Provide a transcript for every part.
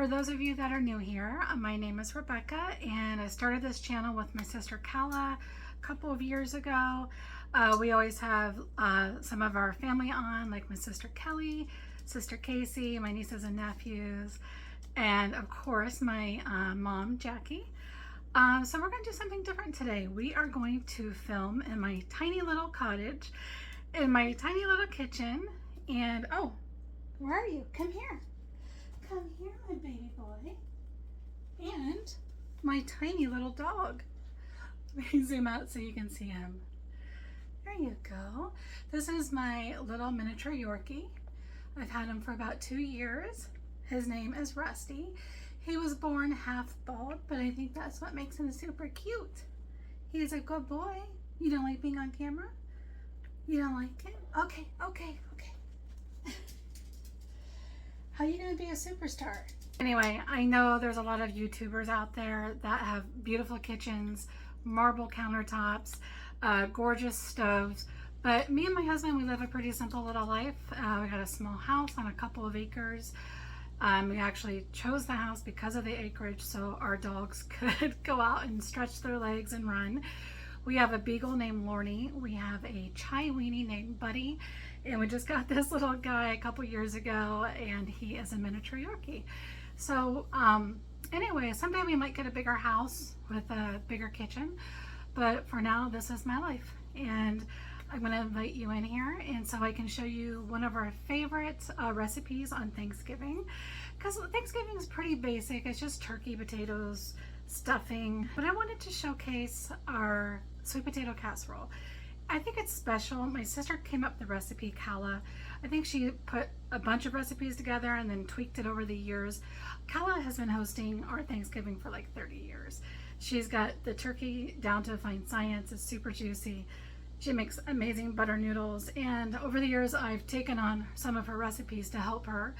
For those of you that are new here, my name is Rebecca, and I started this channel with my sister Kala a couple of years ago. We always have some of our family on, like my sister Kelly, sister Casey, my nieces and nephews, and of course my mom Jackie. So we're going to do something different today. We are going to film in my tiny little cottage, in my tiny little kitchen, and oh, where are you? Come here. Come here, my baby boy. And my tiny little dog. Let me zoom out so you can see him. There you go. This is my little miniature Yorkie. I've had him for about 2 years. His name is Rusty. He was born half bald, but I think that's what makes him super cute. He's a good boy. You don't like being on camera? You don't like it? Okay. How are you gonna be a superstar? Anyway, I know there's a lot of YouTubers out there that have beautiful kitchens, marble countertops, gorgeous stoves, but me and my husband, we live a pretty simple little life. We got a small house on a couple of acres. We actually chose the house because of the acreage so our dogs could go out and stretch their legs and run. We have a beagle named Lorne. We have a chai weenie named Buddy. And we just got this little guy a couple years ago, and he is a miniature Yorkie. So anyway, someday we might get a bigger house with a bigger kitchen. But for now, this is my life. And I'm going to invite you in here and so I can show you one of our favorite recipes on Thanksgiving. Because Thanksgiving is pretty basic. It's just turkey, potatoes, stuffing. But I wanted to showcase our sweet potato casserole. I think it's special. My sister came up with the recipe, Kala. I think she put a bunch of recipes together and then tweaked it over the years. Kala has been hosting our Thanksgiving for like 30 years. She's got the turkey down to a fine science. It's super juicy. She makes amazing butter noodles, and over the years I've taken on some of her recipes to help her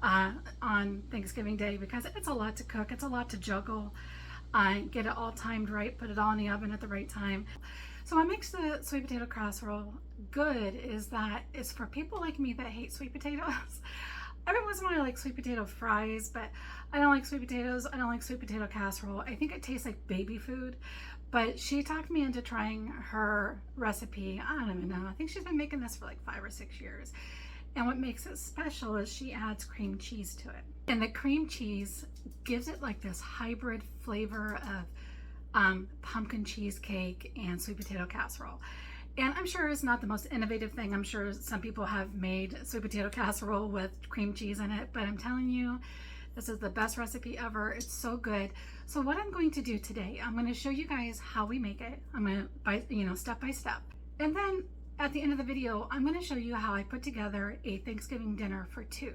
on Thanksgiving Day because it's a lot to cook, it's a lot to juggle, get it all timed right, put it all in the oven at the right time. So what makes the sweet potato casserole good is that it's for people like me that hate sweet potatoes. Every once in a while I like sweet potato fries, but I don't like sweet potatoes. I don't like sweet potato casserole. I think it tastes like baby food. But she talked me into trying her recipe. I don't even know. I think she's been making this for like 5 or 6 years. And what makes it special is she adds cream cheese to it. And the cream cheese gives it like this hybrid flavor of pumpkin cheesecake and sweet potato casserole. And I'm sure it's not the most innovative thing. I'm sure some people have made sweet potato casserole with cream cheese in it, but I'm telling you, this is the best recipe ever. It's so good. So what I'm going to do today, I'm going to show you guys how we make it. I'm going to, step by step. And then at the end of the video, I'm going to show you how I put together a Thanksgiving dinner for 2.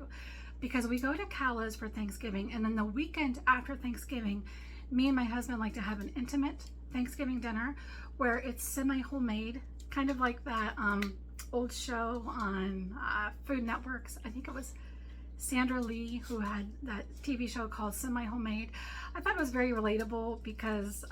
Because we go to Kala's for Thanksgiving, and then the weekend after Thanksgiving, me and my husband like to have an intimate Thanksgiving dinner where it's semi-homemade, kind of like that old show on Food Networks. I think it was Sandra Lee who had that TV show called Semi-Homemade. I thought it was very relatable because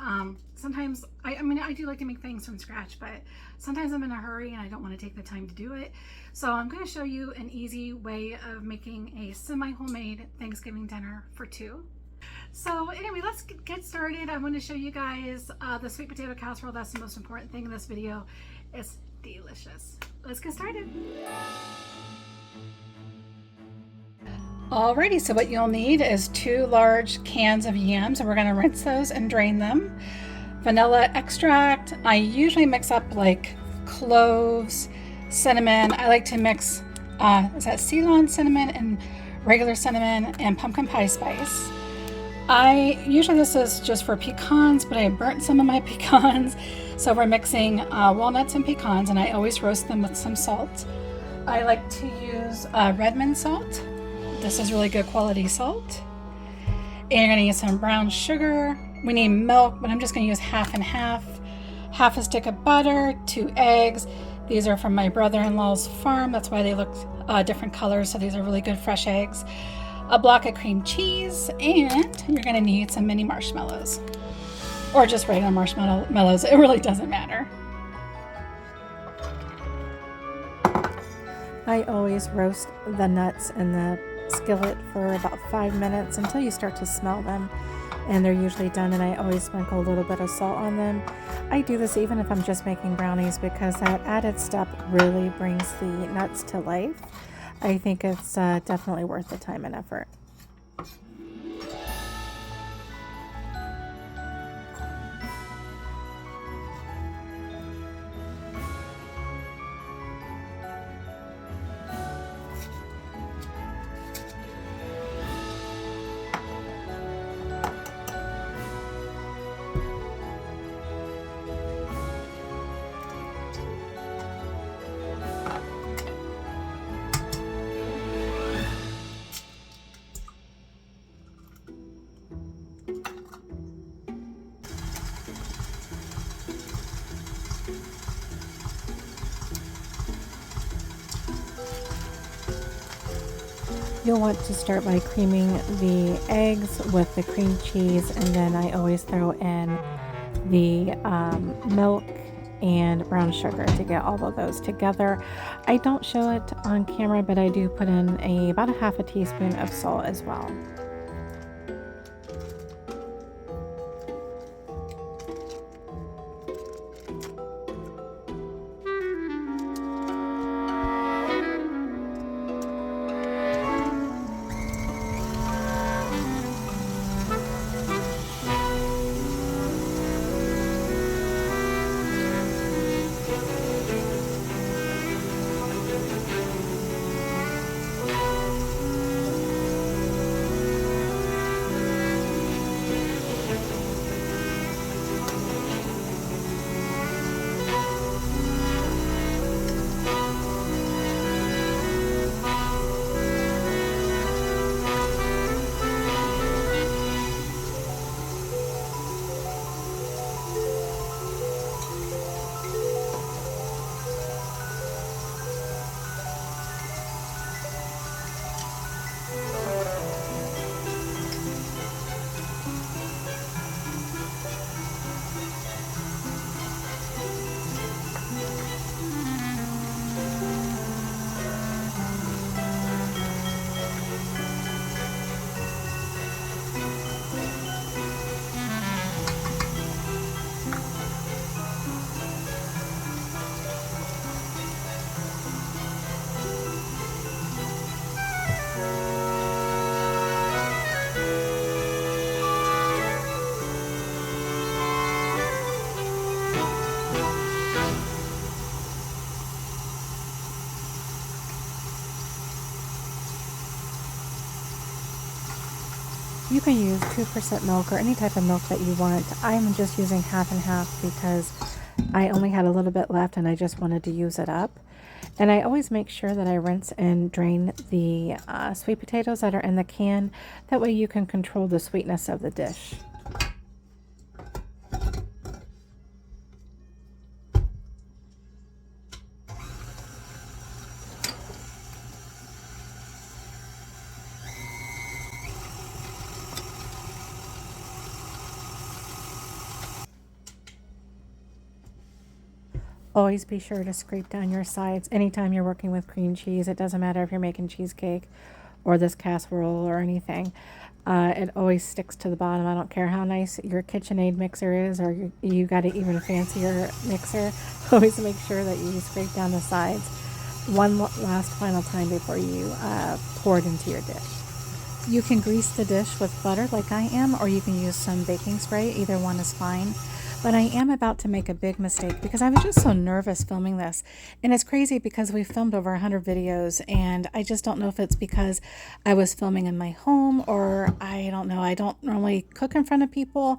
sometimes, I do like to make things from scratch, but sometimes I'm in a hurry and I don't want to take the time to do it. So I'm going to show you an easy way of making a semi-homemade Thanksgiving dinner for 2. So anyway, let's get started. I want to show you guys the sweet potato casserole. That's the most important thing in this video. It's delicious. Let's get started. Alrighty, so what you'll need is 2 large cans of yams, and we're going to rinse those and drain them. Vanilla extract. I usually mix up like cloves, cinnamon. I like to mix, is that Ceylon cinnamon and regular cinnamon and pumpkin pie spice. Usually this is just for pecans, but I burnt some of my pecans. So we're mixing walnuts and pecans, and I always roast them with some salt. I like to use Redmond salt. This is really good quality salt. And you're gonna use some brown sugar. We need milk, but I'm just gonna use half and half. Half a stick of butter, 2 eggs. These are from my brother-in-law's farm. That's why they look different colors. So these are really good fresh eggs. A block of cream cheese, and you're gonna need some mini marshmallows. Or just regular marshmallows. It really doesn't matter. I always roast the nuts and the skillet for about 5 minutes until you start to smell them, and they're usually done, and I always sprinkle a little bit of salt on them. I do this even if I'm just making brownies because that added step really brings the nuts to life. I think it's definitely worth the time and effort. You'll want to start by creaming the eggs with the cream cheese, and then I always throw in the milk and brown sugar to get all of those together. I don't show it on camera, but I do put in about a half a teaspoon of salt as well. You can use 2% milk or any type of milk that you want. I'm just using half and half because I only had a little bit left and I just wanted to use it up. And I always make sure that I rinse and drain the sweet potatoes that are in the can. That way you can control the sweetness of the dish. Always be sure to scrape down your sides anytime you're working with cream cheese. It doesn't matter if you're making cheesecake or this casserole or anything. It always sticks to the bottom. I don't care how nice your KitchenAid mixer is, or you got an even fancier mixer. Always make sure that you scrape down the sides one last final time before you pour it into your dish. You can grease the dish with butter like I am, or you can use some baking spray. Either one is fine. But I am about to make a big mistake because I was just so nervous filming this. And it's crazy because we filmed over 100 videos, and I just don't know if it's because I was filming in my home, or I don't know. I don't normally cook in front of people.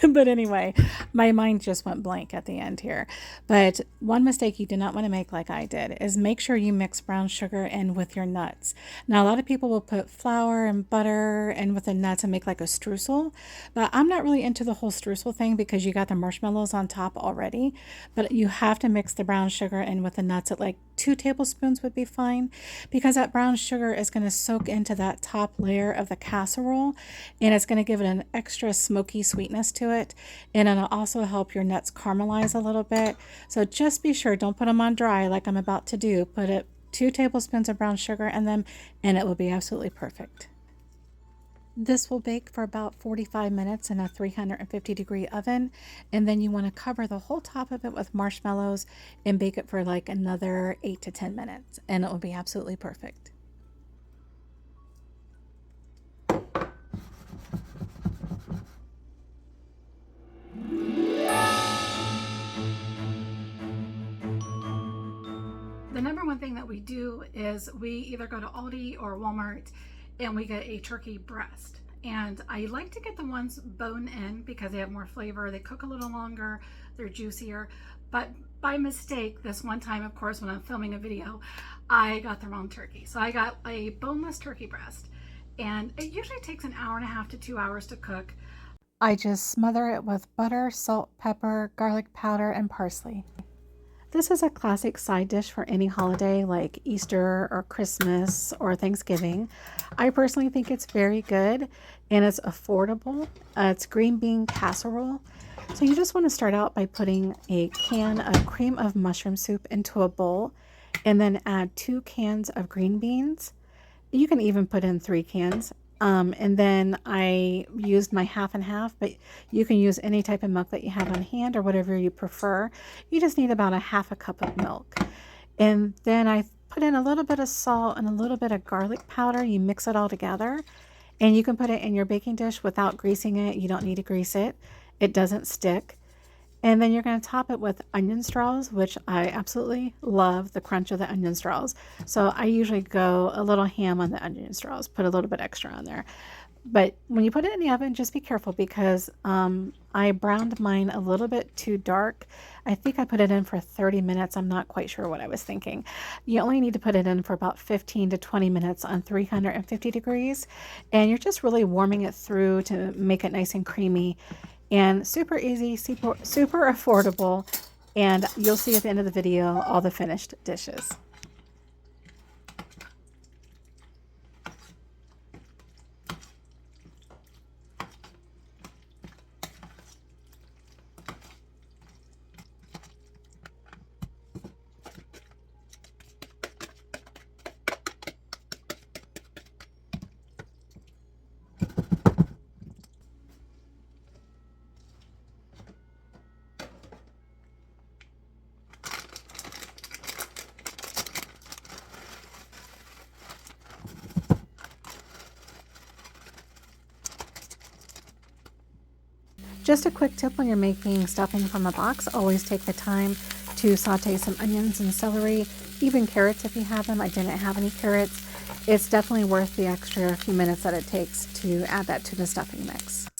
But anyway, my mind just went blank at the end here. But one mistake you do not want to make like I did is make sure you mix brown sugar in with your nuts. Now, a lot of people will put flour and butter in with the nuts and make like a streusel. But I'm not really into the whole streusel thing because you got the marshmallows on top already, but you have to mix the brown sugar in with the nuts at like 2 tablespoons would be fine, because that brown sugar is going to soak into that top layer of the casserole, and it's going to give it an extra smoky sweetness to it, and it'll also help your nuts caramelize a little bit. So just be sure, don't put them on dry like I'm about to do. 2 tablespoons of brown sugar in them, and it will be absolutely perfect. This will bake for about 45 minutes in a 350-degree oven, and then you want to cover the whole top of it with marshmallows and bake it for like another 8 to 10 minutes, and it will be absolutely perfect. The number one thing that we do is we either go to Aldi or Walmart and we get a turkey breast. And I like to get the ones bone in because they have more flavor. They cook a little longer, they're juicier. But by mistake, this one time, of course, when I'm filming a video, I got the wrong turkey. So I got a boneless turkey breast. And it usually takes an hour and a half to 2 hours to cook. I just smother it with butter, salt, pepper, garlic powder, and parsley. This is a classic side dish for any holiday like Easter or Christmas or Thanksgiving. I personally think it's very good and it's affordable. It's green bean casserole. So you just want to start out by putting a can of cream of mushroom soup into a bowl and then add 2 cans of green beans. You can even put in 3 cans. And then I used my half and half, but you can use any type of milk that you have on hand or whatever you prefer. You just need about a half a cup of milk. And then I put in a little bit of salt and a little bit of garlic powder. You mix it all together and you can put it in your baking dish without greasing it. You don't need to grease it. It doesn't stick. And then you're going to top it with onion straws, which I absolutely love the crunch of the onion straws. So I usually go a little ham on the onion straws, put a little bit extra on there. But when you put it in the oven, just be careful because I browned mine a little bit too dark. I think I put it in for 30 minutes. I'm not quite sure what I was thinking. You only need to put it in for about 15 to 20 minutes on 350 degrees. And you're just really warming it through to make it nice and creamy. And super easy, super affordable, and you'll see at the end of the video all the finished dishes. Just a quick tip when you're making stuffing from a box, always take the time to saute some onions and celery, even carrots if you have them. I didn't have any carrots. It's definitely worth the extra few minutes that it takes to add that to the stuffing mix.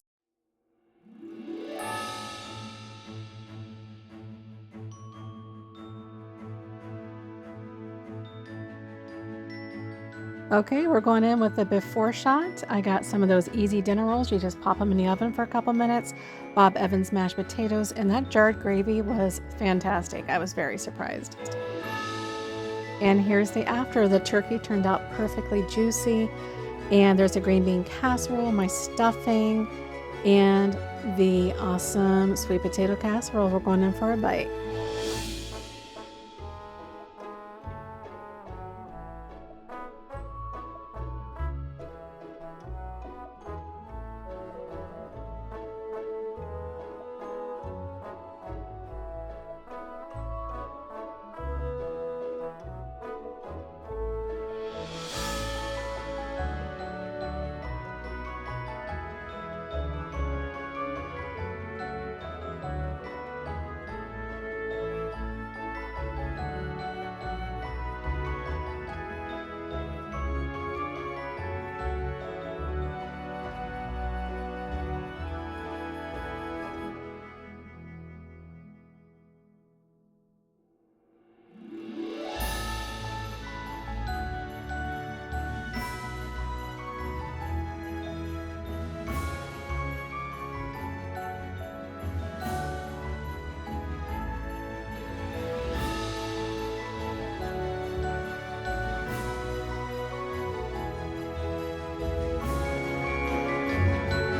Okay, we're going in with the before shot. I got some of those easy dinner rolls. You just pop them in the oven for a couple minutes. Bob Evans mashed potatoes, and that jarred gravy was fantastic. I was very surprised. And here's the after. The turkey turned out perfectly juicy. And there's a green bean casserole, my stuffing, and the awesome sweet potato casserole. We're going in for a bite.